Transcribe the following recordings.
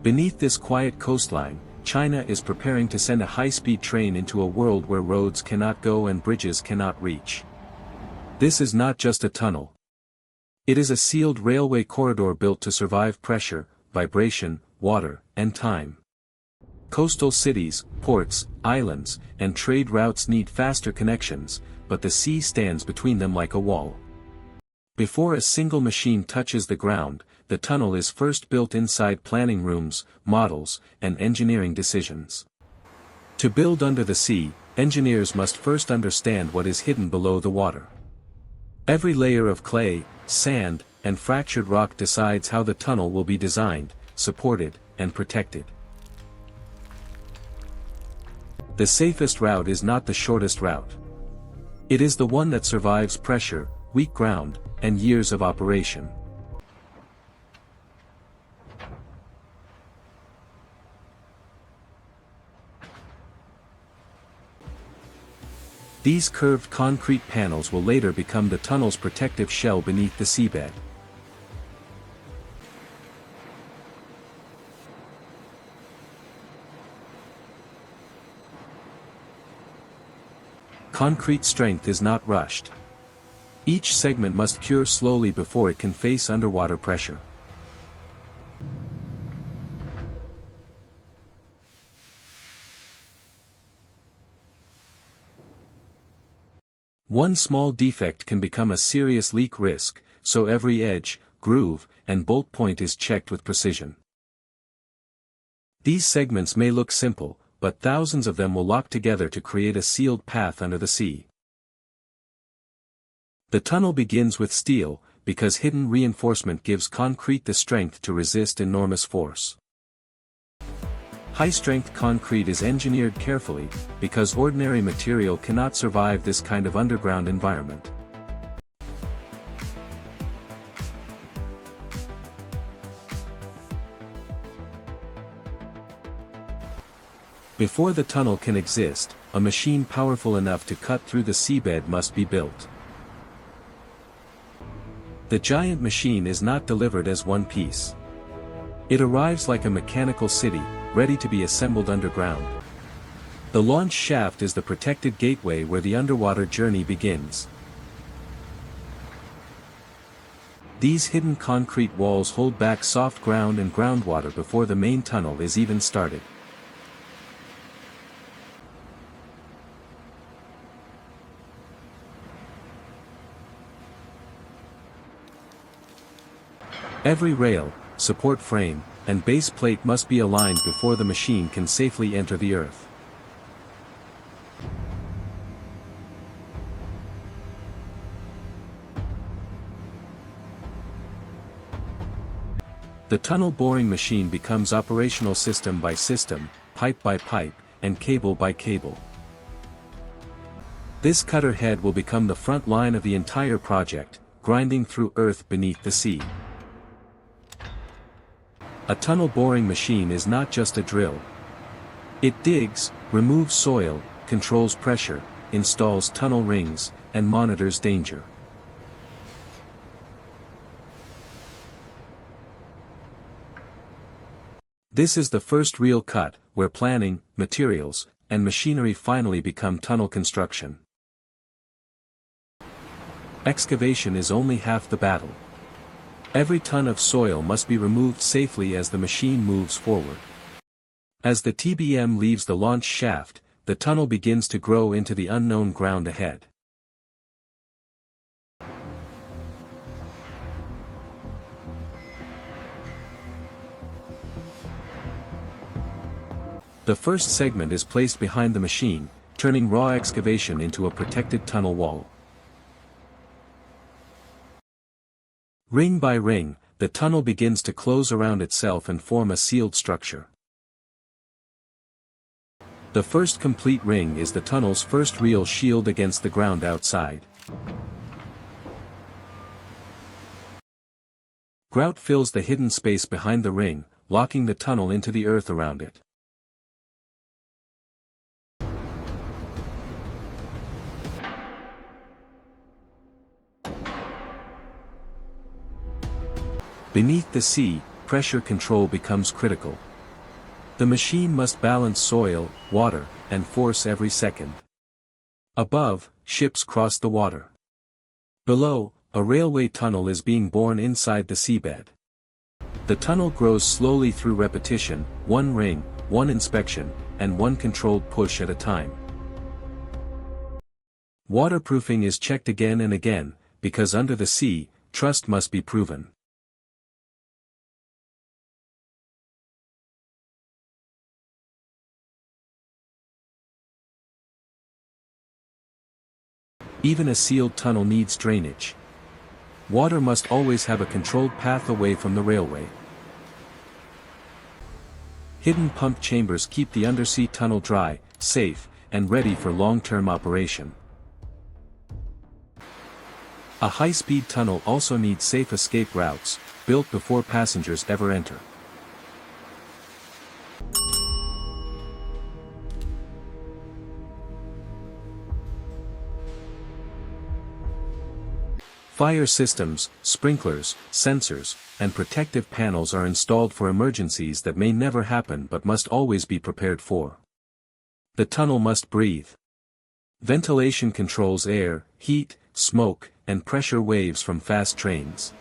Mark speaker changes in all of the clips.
Speaker 1: Beneath this quiet coastline, China is preparing to send a high-speed train into a world where roads cannot go and bridges cannot reach. This is not just a tunnel. It is a sealed railway corridor built to survive pressure, vibration, water, and time. Coastal cities, ports, islands, and trade routes need faster connections, but the sea stands between them like a wall. Before a single machine touches the ground, the tunnel is first built inside planning rooms, models, and engineering decisions. To build under the sea, engineers must first understand what is hidden below the water. Every layer of clay, sand, and fractured rock decides how the tunnel will be designed, supported, and protected. The safest route is not the shortest route. It is the one that survives pressure, weak ground, and years of operation. These curved concrete panels will later become the tunnel's protective shell beneath the seabed. Concrete strength is not rushed. Each segment must cure slowly before it can face underwater pressure. One small defect can become a serious leak risk, so every edge, groove, and bolt point is checked with precision. These segments may look simple, but thousands of them will lock together to create a sealed path under the sea. The tunnel begins with steel, because hidden reinforcement gives concrete the strength to resist enormous force. High-strength concrete is engineered carefully, because ordinary material cannot survive this kind of underground environment. Before the tunnel can exist, a machine powerful enough to cut through the seabed must be built. The giant machine is not delivered as one piece. It arrives like a mechanical city, ready to be assembled underground. The launch shaft is the protected gateway where the underwater journey begins. These hidden concrete walls hold back soft ground and groundwater before the main tunnel is even started. Every rail, support frame, and base plate must be aligned before the machine can safely enter the earth. The tunnel boring machine becomes operational system by system, pipe by pipe, and cable by cable. This cutter head will become the front line of the entire project, grinding through earth beneath the sea. A tunnel boring machine is not just a drill. It digs, removes soil, controls pressure, installs tunnel rings, and monitors danger. This is the first real cut, where planning, materials, and machinery finally become tunnel construction. Excavation is only half the battle. Every ton of soil must be removed safely as the machine moves forward. As the TBM leaves the launch shaft, the tunnel begins to grow into the unknown ground ahead. The first segment is placed behind the machine, turning raw excavation into a protected tunnel wall. Ring by ring, the tunnel begins to close around itself and form a sealed structure. The first complete ring is the tunnel's first real shield against the ground outside. Grout fills the hidden space behind the ring, locking the tunnel into the earth around it. Beneath the sea, pressure control becomes critical. The machine must balance soil, water, and force every second. Above, ships cross the water. Below, a railway tunnel is being born inside the seabed. The tunnel grows slowly through repetition, one ring, one inspection, and one controlled push at a time. Waterproofing is checked again and again, because under the sea, trust must be proven. Even a sealed tunnel needs drainage. Water must always have a controlled path away from the railway. Hidden pump chambers keep the undersea tunnel dry, safe, and ready for long-term operation. A high-speed tunnel also needs safe escape routes, built before passengers ever enter. Fire systems, sprinklers, sensors, and protective panels are installed for emergencies that may never happen but must always be prepared for. The tunnel must breathe. Ventilation controls air, heat, smoke, and pressure waves from fast trains.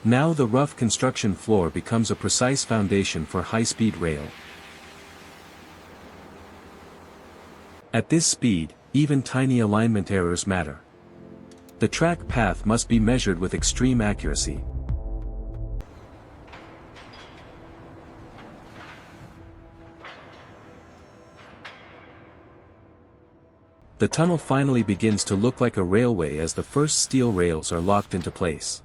Speaker 1: Now the rough construction floor becomes a precise foundation for high-speed rail. At this speed, even tiny alignment errors matter. The track path must be measured with extreme accuracy. The tunnel finally begins to look like a railway as the first steel rails are locked into place.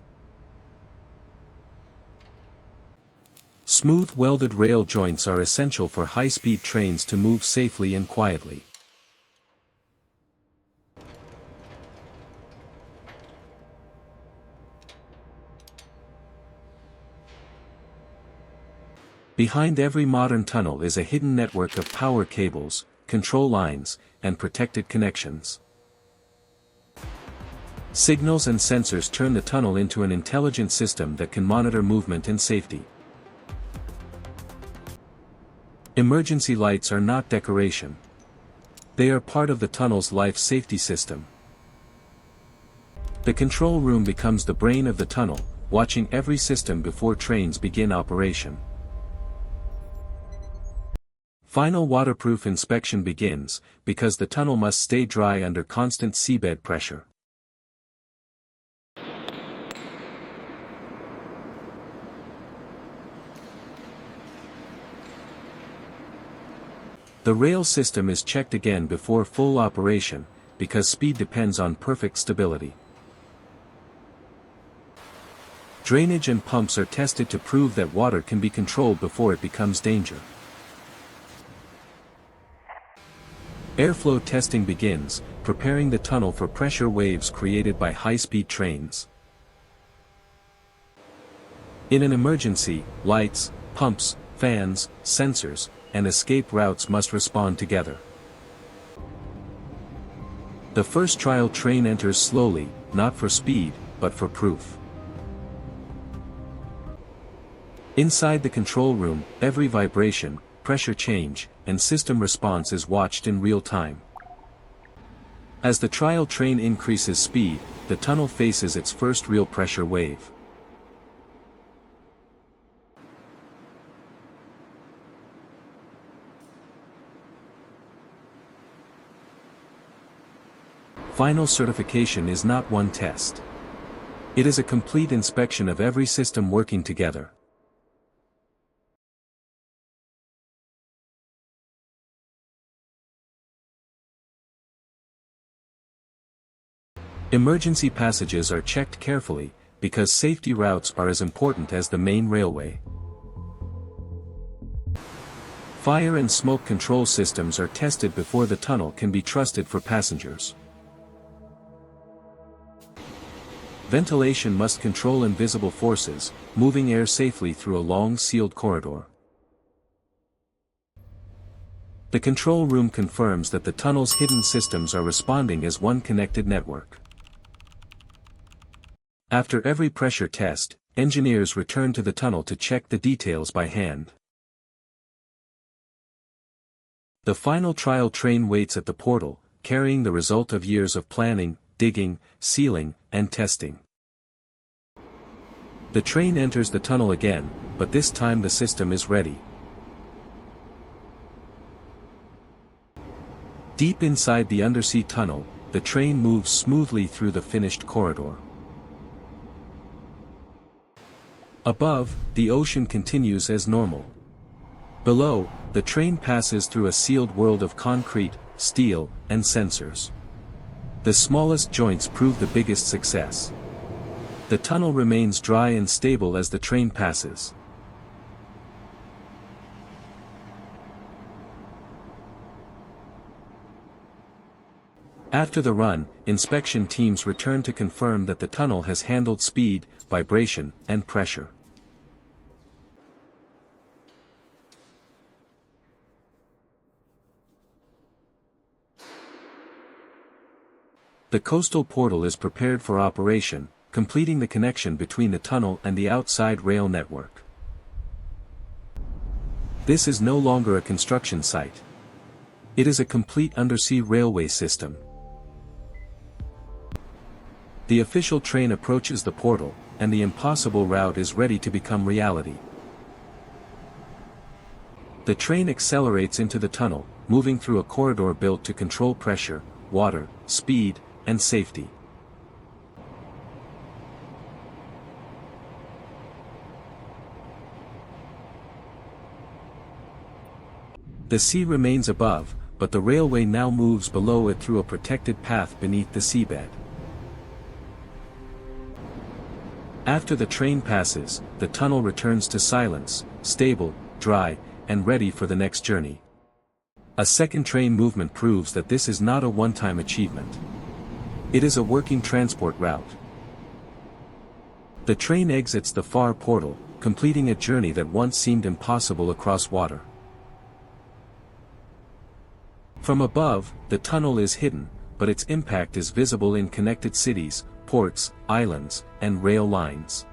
Speaker 1: Smooth welded rail joints are essential for high-speed trains to move safely and quietly. Behind every modern tunnel is a hidden network of power cables, control lines, and protected connections. Signals and sensors turn the tunnel into an intelligent system that can monitor movement and safety. Emergency lights are not decoration. They are part of the tunnel's life safety system. The control room becomes the brain of the tunnel, watching every system before trains begin operation. Final waterproof inspection begins, because the tunnel must stay dry under constant seabed pressure. The rail system is checked again before full operation, because speed depends on perfect stability. Drainage and pumps are tested to prove that water can be controlled before it becomes danger. Airflow testing begins, preparing the tunnel for pressure waves created by high-speed trains. In an emergency, lights, pumps, fans, sensors, and escape routes must respond together. The first trial train enters slowly, not for speed, but for proof. Inside the control room, every vibration, pressure change, and system response is watched in real time. As the trial train increases speed, the tunnel faces its first real pressure wave. Final certification is not one test. It is a complete inspection of every system working together. Emergency passages are checked carefully, because safety routes are as important as the main railway. Fire and smoke control systems are tested before the tunnel can be trusted for passengers. Ventilation must control invisible forces, moving air safely through a long sealed corridor. The control room confirms that the tunnel's hidden systems are responding as one connected network. After every pressure test, engineers return to the tunnel to check the details by hand. The final trial train waits at the portal, carrying the result of years of planning, digging, sealing, and testing. The train enters the tunnel again, but this time the system is ready. Deep inside the undersea tunnel, the train moves smoothly through the finished corridor. Above, the ocean continues as normal. Below, the train passes through a sealed world of concrete, steel, and sensors. The smallest joints prove the biggest success. The tunnel remains dry and stable as the train passes. After the run, inspection teams return to confirm that the tunnel has handled speed, vibration, and pressure. The coastal portal is prepared for operation, completing the connection between the tunnel and the outside rail network. This is no longer a construction site. It is a complete undersea railway system. The official train approaches the portal, and the impossible route is ready to become reality. The train accelerates into the tunnel, moving through a corridor built to control pressure, water, speed, and safety. The sea remains above, but the railway now moves below it through a protected path beneath the seabed. After the train passes, the tunnel returns to silence, stable, dry, and ready for the next journey. A second train movement proves that this is not a one-time achievement. It is a working transport route. The train exits the far portal, completing a journey that once seemed impossible across water. From above, the tunnel is hidden, but its impact is visible in connected cities, ports, islands, and rail lines.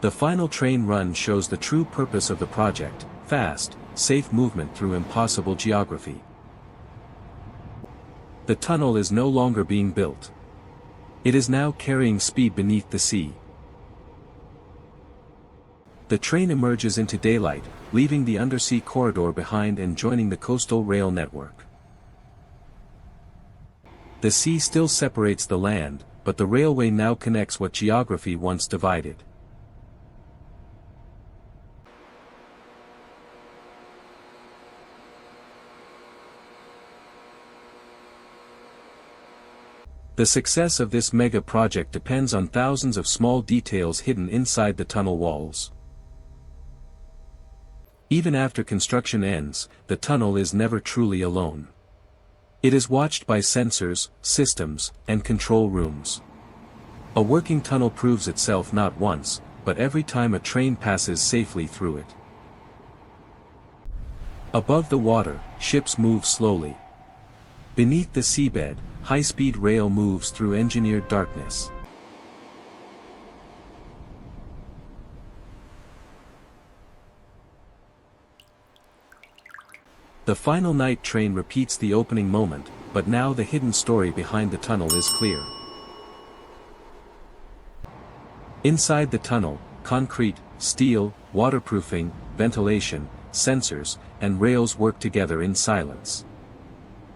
Speaker 1: The final train run shows the true purpose of the project: fast, safe movement through impossible geography. The tunnel is no longer being built. It is now carrying speed beneath the sea. The train emerges into daylight, leaving the undersea corridor behind and joining the coastal rail network. The sea still separates the land, but the railway now connects what geography once divided. The success of this mega project depends on thousands of small details hidden inside the tunnel walls. Even after construction ends, the tunnel is never truly alone. It is watched by sensors, systems, and control rooms. A working tunnel proves itself not once, but every time a train passes safely through it. Above the water, ships move slowly. Beneath the seabed, high-speed rail moves through engineered darkness. The final night train repeats the opening moment, but now the hidden story behind the tunnel is clear. Inside the tunnel, concrete, steel, waterproofing, ventilation, sensors, and rails work together in silence.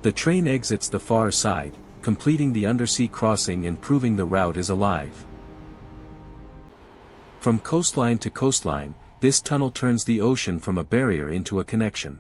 Speaker 1: The train exits the far side, completing the undersea crossing and proving the route is alive. From coastline to coastline, this tunnel turns the ocean from a barrier into a connection.